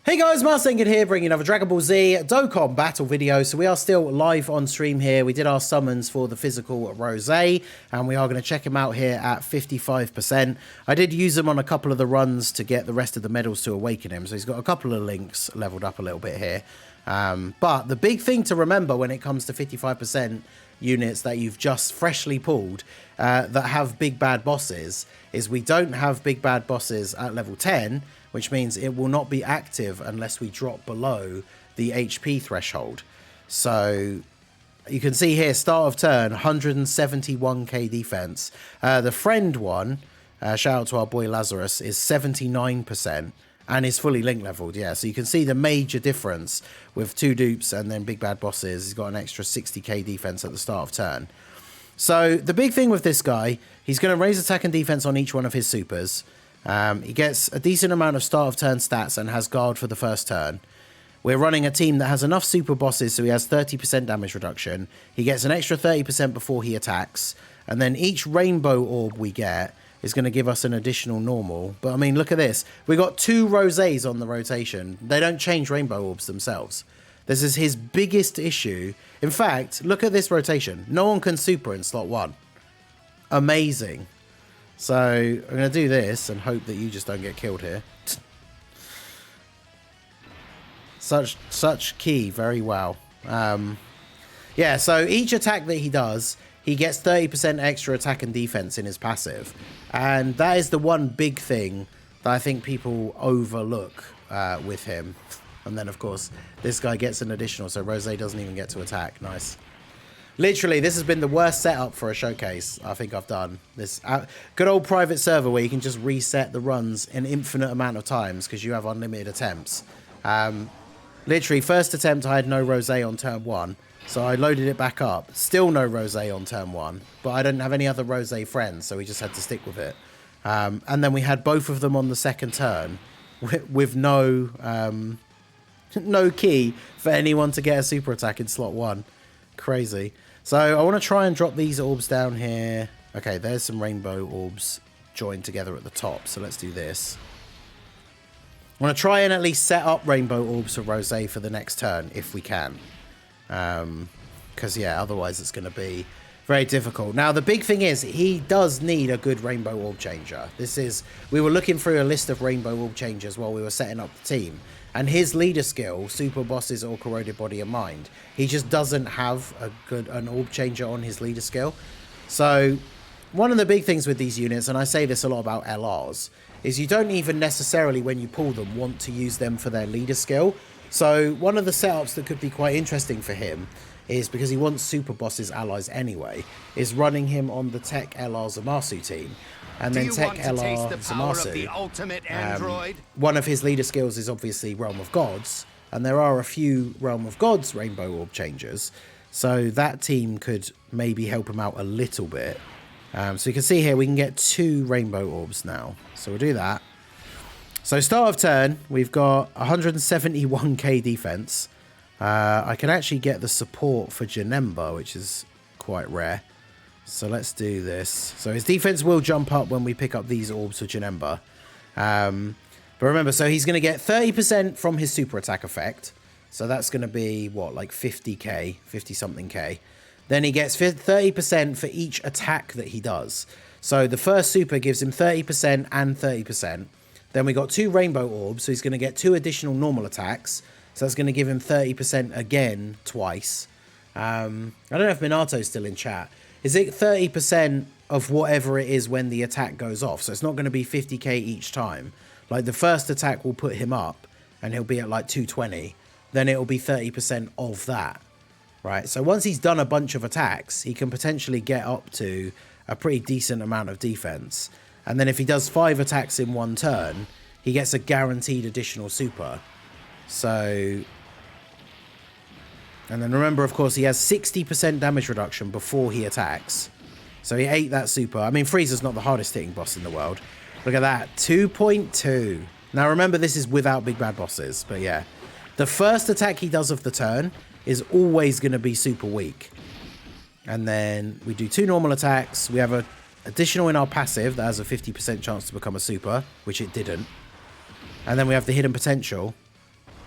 Hey guys, Marsengan here, bringing another Dragon Ball Z Dokkan battle video. So we are still live on stream here. We did our summons for the physical Rosé, and we are going to check him out here at 55%. I did use him on a couple of the runs to get the rest of the medals to awaken him. So he's got a couple of links leveled up a little bit here. But the big thing to remember when it comes to 55% units that you've just freshly pulled that have big bad bosses is we don't have big bad bosses at level 10, which means it will not be active unless we drop below the HP threshold. So you can see here, start of turn, 171k defense. The friend one, shout out to our boy Lazarus, is 79% and is fully link leveled. Yeah, so you can see the major difference with two dupes and then big bad bosses. He's got an extra 60k defense at the start of turn. So the big thing with this guy, he's going to raise attack and defense on each one of his supers. He gets a decent amount of start of turn stats and has guard for the first turn. We're running a team that has enough super bosses, so he has 30% damage reduction. He gets an extra 30% before he attacks. And then each rainbow orb we get is going to give us an additional normal. But I mean, look at this. We got two Rosés on the rotation. They don't change rainbow orbs themselves. This is his biggest issue. In fact, look at this rotation. No one can super in slot 1. Amazing. So I'm going to do this and hope that you just don't get killed here. Such key, very well. Yeah, so each attack that he does, he gets 30% extra attack and defense in his passive. And that is the one big thing that I think people overlook with him. And then, of course, this guy gets an additional, so Rosé doesn't even get to attack. Nice. Literally, this has been the worst setup for a showcase I think I've done. This good old private server where you can just reset the runs an infinite amount of times because you have unlimited attempts. Literally, first attempt I had no Rosé on turn 1, so I loaded it back up. Still no Rosé on turn 1, but I didn't have any other Rosé friends, so we just had to stick with it. And then we had both of them on the second turn with no no key for anyone to get a super attack in slot 1. Crazy. So I want to try and drop these orbs down here. Okay, there's some rainbow orbs joined together at the top. So let's do this. I want to try and at least set up rainbow orbs for Rosé for the next turn if we can. Because, yeah, otherwise it's going to be very difficult. Now, the big thing is he does need a good rainbow orb changer. We were looking through a list of rainbow orb changers while we were setting up the team. And his leader skill, super bosses or corroded body and mind, he just doesn't have an orb changer on his leader skill. So one of the big things with these units, and I say this a lot about LRs, is you don't even necessarily, when you pull them, want to use them for their leader skill. So one of the setups that could be quite interesting for him is, because he wants super bosses allies anyway, is running him on the Tech LR Zamasu team. And then Tech LR Zamasu, one of his leader skills is obviously Realm of Gods, and there are a few Realm of Gods rainbow orb changers, so that team could maybe help him out a little bit. So you can see here we can get 2 rainbow orbs now, so we'll do that. So start of turn, we've got 171k defense. I can actually get the support for Janemba, which is quite rare. So let's do this. So his defense will jump up when we pick up these orbs for Janemba. But remember, so he's going to get 30% from his super attack effect. So that's going to be, what, like 50k, 50-something k. Then he gets 30% for each attack that he does. So the first super gives him 30% and 30%. Then we got 2 rainbow orbs, so he's going to get 2 additional normal attacks. So that's going to give him 30% again twice. I don't know if Minato's still in chat. Is it 30% of whatever it is when the attack goes off? So it's not going to be 50k each time. Like the first attack will put him up and he'll be at like 220. Then it'll be 30% of that. Right? So once he's done a bunch of attacks, he can potentially get up to a pretty decent amount of defense. And then if he does 5 attacks in one turn, he gets a guaranteed additional super. So... And then remember, of course, he has 60% damage reduction before he attacks. So he ate that super. I mean, Frieza's not the hardest hitting boss in the world. Look at that. 2.2. Now, remember, this is without big bad bosses. But yeah, the first attack he does of the turn is always going to be super weak. And then we do 2 normal attacks. We have an additional in our passive that has a 50% chance to become a super, which it didn't. And then we have the hidden potential.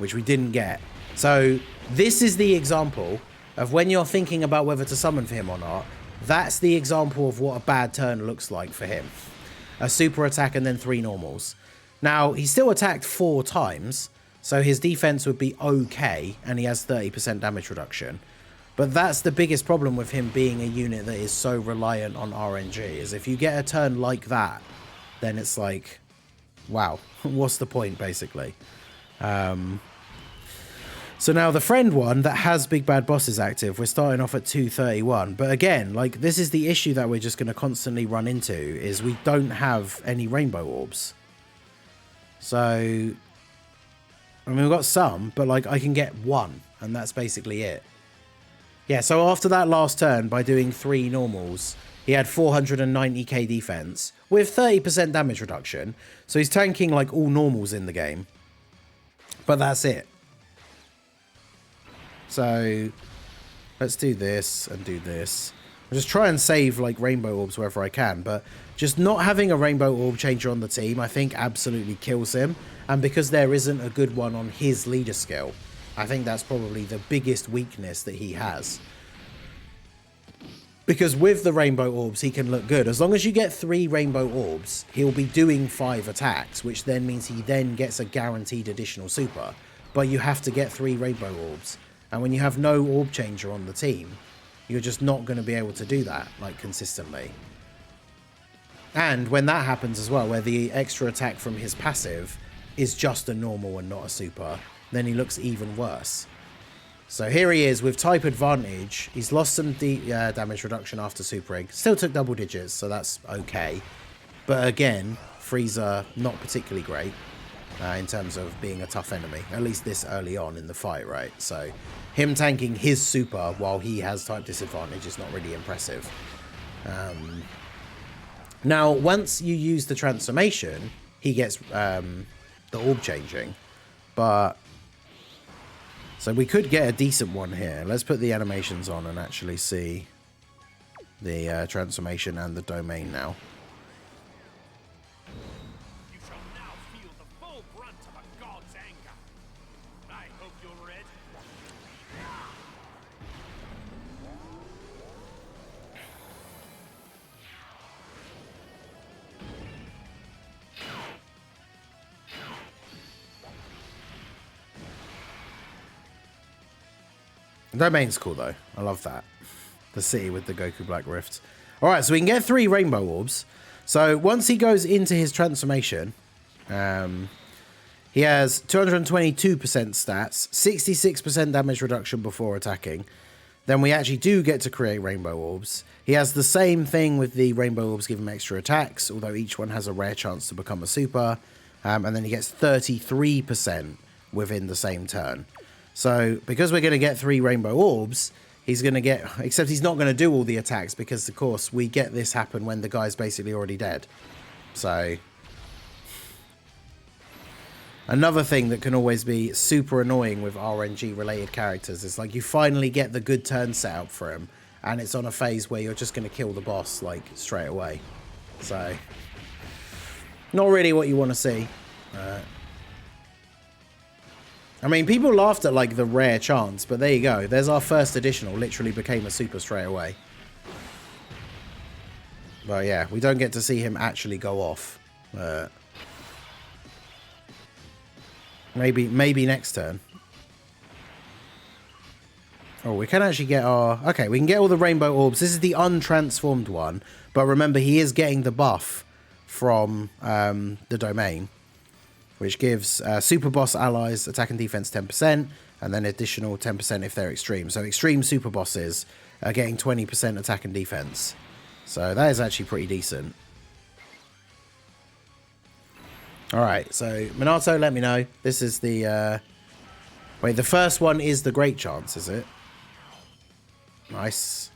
which we didn't get. So this is the example of when you're thinking about whether to summon for him or not. That's the example of what a bad turn looks like for him. A super attack and then 3 normals. Now, he still attacked 4 times, so his defense would be okay, and he has 30% damage reduction. But that's the biggest problem with him being a unit that is so reliant on RNG, is if you get a turn like that, then it's like, wow, what's the point, basically? So now the friend one that has Big Bad Bosses active, we're starting off at 231. But again, like, this is the issue that we're just going to constantly run into, is we don't have any rainbow orbs. So, I mean, we've got some, but like, I can get 1, and that's basically it. Yeah, so after that last turn, by doing 3 normals, he had 490k defense with 30% damage reduction. So he's tanking like all normals in the game. But that's it. So let's do this and do this. I'll just try and save like rainbow orbs wherever I can, but just not having a rainbow orb changer on the team, I think absolutely kills him. And because there isn't a good one on his leader skill, I think that's probably the biggest weakness that he has. Because with the rainbow orbs, he can look good. As long as you get 3 rainbow orbs, he'll be doing 5 attacks, which then means he then gets a guaranteed additional super. But you have to get 3 rainbow orbs. And when you have no orb changer on the team, you're just not going to be able to do that, like, consistently. And when that happens as well, where the extra attack from his passive is just a normal and not a super, then he looks even worse. So here he is with type advantage. He's lost some damage reduction after supering. Still took double digits, so that's okay. But again, Frieza not particularly great in terms of being a tough enemy, at least this early on in the fight, right? So him tanking his super while he has type disadvantage is not really impressive. Now, once you use the transformation, he gets the orb changing, but so we could get a decent one here. Let's put the animations on and actually see the transformation and the domain now. You shall now feel the full brunt of a god's anger. I hope you're ready. Domain's cool though. I love that. The city with the Goku Black Rift. Alright, so we can get 3 rainbow orbs. So once he goes into his transformation, he has 222% stats, 66% damage reduction before attacking. Then we actually do get to create rainbow orbs. He has the same thing with the rainbow orbs give him extra attacks, although each one has a rare chance to become a super. And then he gets 33% within the same turn. So, because we're going to get 3 rainbow orbs, he's going to get... Except he's not going to do all the attacks because, of course, we get this happen when the guy's basically already dead. So, another thing that can always be super annoying with RNG-related characters is, like, you finally get the good turn set up for him, and it's on a phase where you're just going to kill the boss, like, straight away. So, not really what you want to see. I mean, people laughed at, like, the rare chance, but there you go. There's our first additional, literally became a super straight away. But yeah, we don't get to see him actually go off. Maybe next turn. Oh, we can actually get our... Okay, we can get all the rainbow orbs. This is the untransformed one. But remember, he is getting the buff from the domain, which gives super boss allies attack and defense 10%, and then additional 10% if they're extreme. So extreme super bosses are getting 20% attack and defense. So that is actually pretty decent. Alright, so Minato, let me know. This is the... Wait, the first one is the great chance, is it? Nice.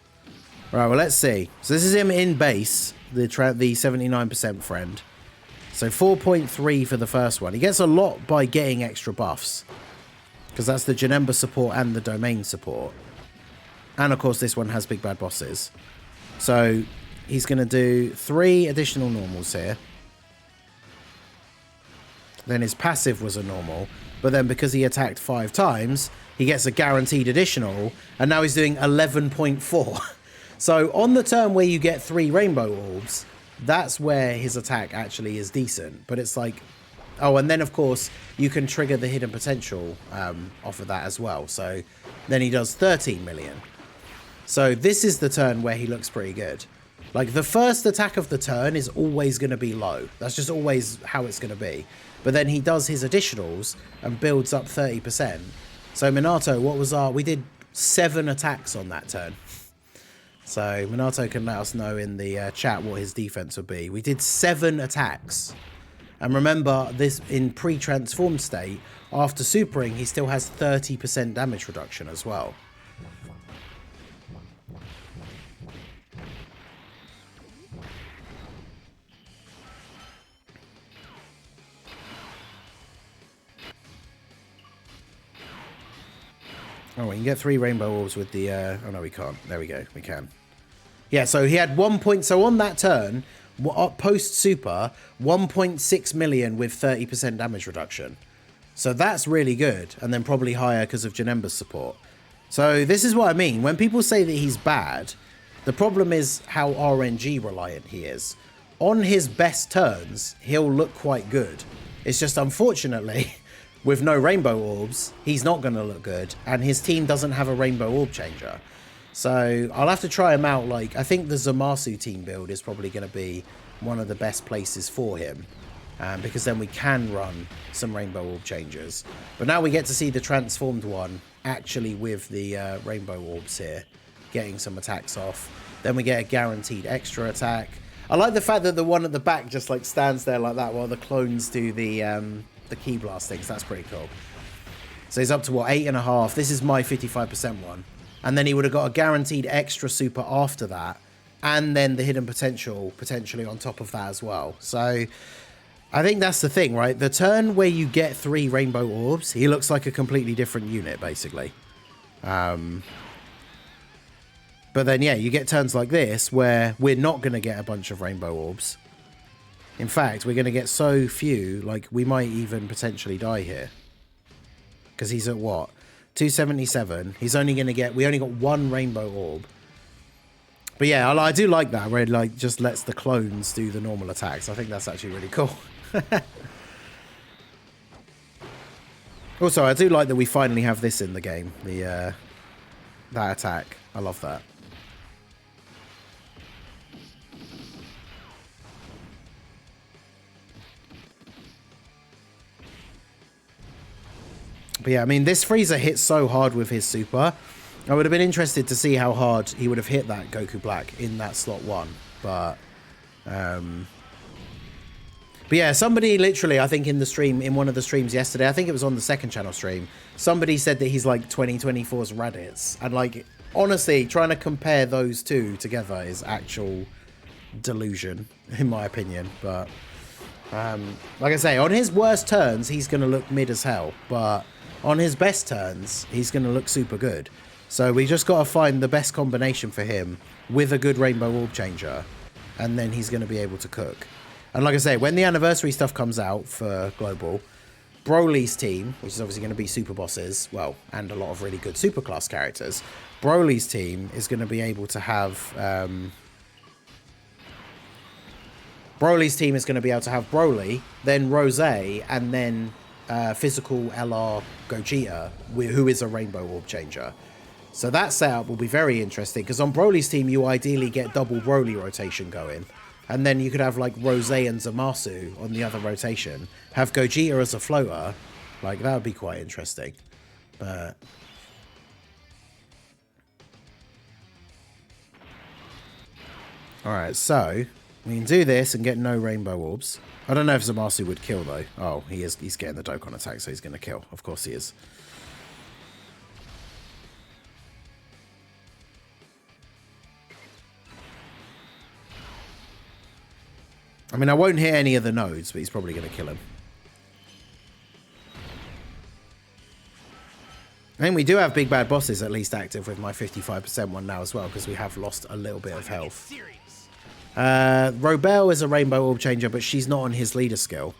Right, well, let's see. So this is him in base, the 79% friend. So 4.3 for the first one. He gets a lot by getting extra buffs, because that's the Janemba support and the domain support. And of course this one has big bad bosses. So he's going to do 3 additional normals here. Then his passive was a normal. but then because he attacked 5 times, he gets a guaranteed additional, and now he's doing 11.4. So on the turn where you get 3 rainbow orbs, that's where his attack actually is decent. But it's like, oh, and then of course you can trigger the hidden potential off of that as well. So then he does 13 million. So this is the turn where he looks pretty good. Like, the first attack of the turn is always going to be low. That's just always how it's going to be. But then he does his additionals and builds up 30%. So Minato, what was we did 7 attacks on that turn. So Minato can let us know in the chat what his defense would be. We did 7 attacks. And remember, this in pre-transformed state, after supering, he still has 30% damage reduction as well. Oh, we can get 3 rainbow orbs with the... oh, no, we can't. There we go. We can. Yeah, so he had 1 point... So on that turn, post-super, 1.6 million with 30% damage reduction. So that's really good. And then probably higher because of Janemba's support. So this is what I mean. When people say that he's bad, the problem is how RNG reliant he is. On his best turns, he'll look quite good. It's just, unfortunately... with no rainbow orbs, he's not going to look good, and his team doesn't have a rainbow orb changer. So I'll have to try him out. Like, I think the Zamasu team build is probably going to be one of the best places for him, because then we can run some rainbow orb changers. But now we get to see the transformed one actually with the rainbow orbs here, getting some attacks off. Then we get a guaranteed extra attack. I like the fact that the one at the back just like stands there like that while the clones do the key blast things. That's pretty cool. So he's up to what, 8.5. This is my 55% one, and then he would have got a guaranteed extra super after that, and then the hidden potential potentially on top of that as well. So I think that's the thing, right? The turn where you get 3 rainbow orbs, he looks like a completely different unit basically. But then yeah, you get turns like this where we're not going to get a bunch of rainbow orbs. In fact, we're going to get so few, like, we might even potentially die here. Because he's at what? 277. He's only going to get... We only got 1 rainbow orb. But yeah, I do like that, where it, like, just lets the clones do the normal attacks. I think that's actually really cool. Also, I do like that we finally have this in the game. The that attack. I love that. But yeah, I mean, this Frieza hits so hard with his super. I would have been interested to see how hard he would have hit that Goku Black in that slot 1. But yeah, somebody literally, I think in the stream, in one of the streams yesterday, I think it was on the second channel stream, somebody said that he's like 2024's Raditz. And like, honestly, trying to compare those two together is actual delusion, in my opinion. But like I say, on his worst turns, he's going to look mid as hell. But on his best turns, he's going to look super good. So we just got to find the best combination for him with a good rainbow orb changer. And then he's going to be able to cook. And like I say, when the anniversary stuff comes out for Global, Broly's team, which is obviously going to be super bosses, well, and a lot of really good superclass characters, Broly's team is going to be able to have... Broly's team is going to be able to have Broly, then Rose, and then physical LR Gogeta, who is a rainbow orb changer. So that setup will be very interesting, because on Broly's team, you ideally get double Broly rotation going. And then you could have like Rose and Zamasu on the other rotation. Have Gogeta as a floater. Like, that would be quite interesting. But... Alright, so... we can do this and get no rainbow orbs. I don't know if Zamasu would kill, though. Oh, he's getting the Dokkan attack, so he's going to kill. Of course he is. I mean, I won't hit any of the nodes, but he's probably going to kill him. I think we do have big bad bosses at least active with my 55% one now as well, because we have lost a little bit of health. Robel is a rainbow orb changer, but she's not on his leader skill.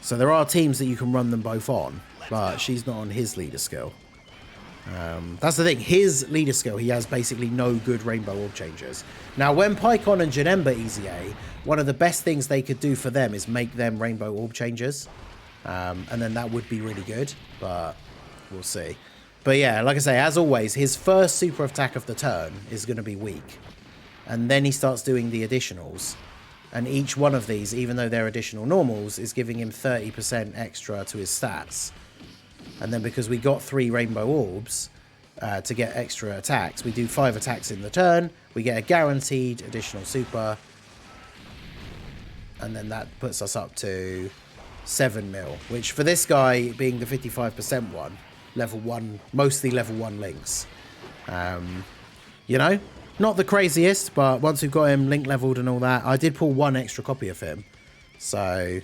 So there are teams that you can run them both on. but she's not on his leader skill. That's the thing. His leader skill, he has basically no good rainbow orb changes. Now, when Pycon and Janemba Easy A, one of the best things they could do for them is make them rainbow orb changes. And then that would be really good, but we'll see. But yeah, like I say, as always, his first super attack of the turn is going to be weak. And then he starts doing the additionals. And each one of these, even though they're additional normals, is giving him 30% extra to his stats. And then because we got 3 rainbow orbs to get extra attacks, we do 5 attacks in the turn. We get a guaranteed additional super. And then that puts us up to 7 mil, which for this guy being the 55% one, level 1, mostly level 1 links. You know, not the craziest, but once we've got him link leveled and all that, I did pull 1 extra copy of him. So,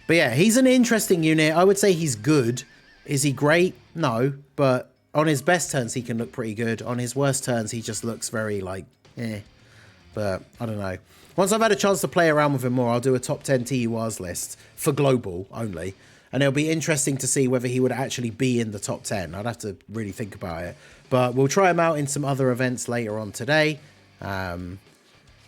but yeah, he's an interesting unit. I would say he's good. Is he great? No, but on his best turns, he can look pretty good. On his worst turns, he just looks very, like, eh. But, I don't know. Once I've had a chance to play around with him more, I'll do a top 10 TURs list for global only. And it'll be interesting to see whether he would actually be in the top 10. I'd have to really think about it. But we'll try him out in some other events later on today. But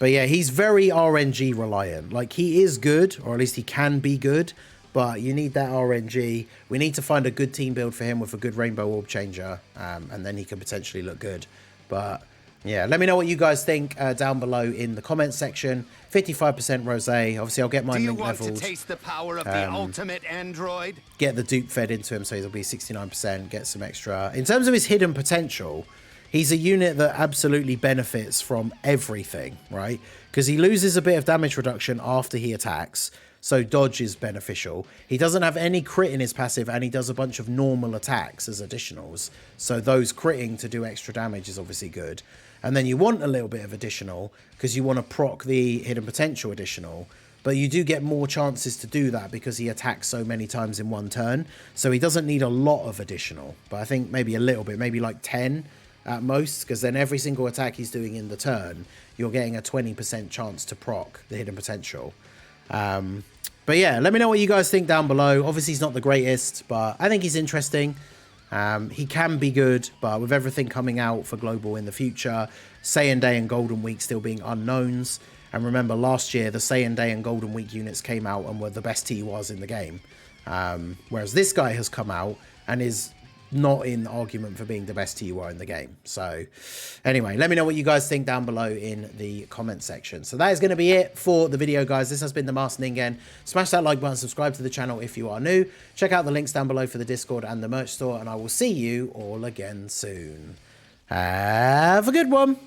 yeah, he's very RNG reliant. Like, he is good, or at least he can be good. But you need that RNG. We need to find a good team build for him with a good rainbow orb changer. And then he can potentially look good. But yeah, let me know what you guys think down below in the comments section. 55% rosé. Obviously, I'll get mine link leveled. Do you want to taste the power of the ultimate android? Get the dupe fed into him, so he'll be 69%. Get some extra. In terms of his hidden potential, he's a unit that absolutely benefits from everything, right? Because he loses a bit of damage reduction after he attacks. So dodge is beneficial. He doesn't have any crit in his passive, and he does a bunch of normal attacks as additionals. So those critting to do extra damage is obviously good. And then you want a little bit of additional because you want to proc the hidden potential additional. But you do get more chances to do that because he attacks so many times in one turn. So he doesn't need a lot of additional. But I think maybe a little bit, maybe like 10 at most. Because then every single attack he's doing in the turn, you're getting a 20% chance to proc the hidden potential. But yeah, let me know what you guys think down below. Obviously, he's not the greatest, but I think he's interesting. He can be good, but with everything coming out for Global in the future, Saiyan Day and Golden Week still being unknowns. And remember, last year, the Saiyan Day and Golden Week units came out and were the best TURs in the game. Whereas this guy has come out and is not in argument for being the best TUR in the game. So anyway, let me know what you guys think down below in the comment section. So that is going to be it for the video, guys. This has been the Master Ningen. Smash that like button, subscribe to the channel if you are new. Check out the links down below for the Discord and the merch store, and I will see you all again soon. Have a good one.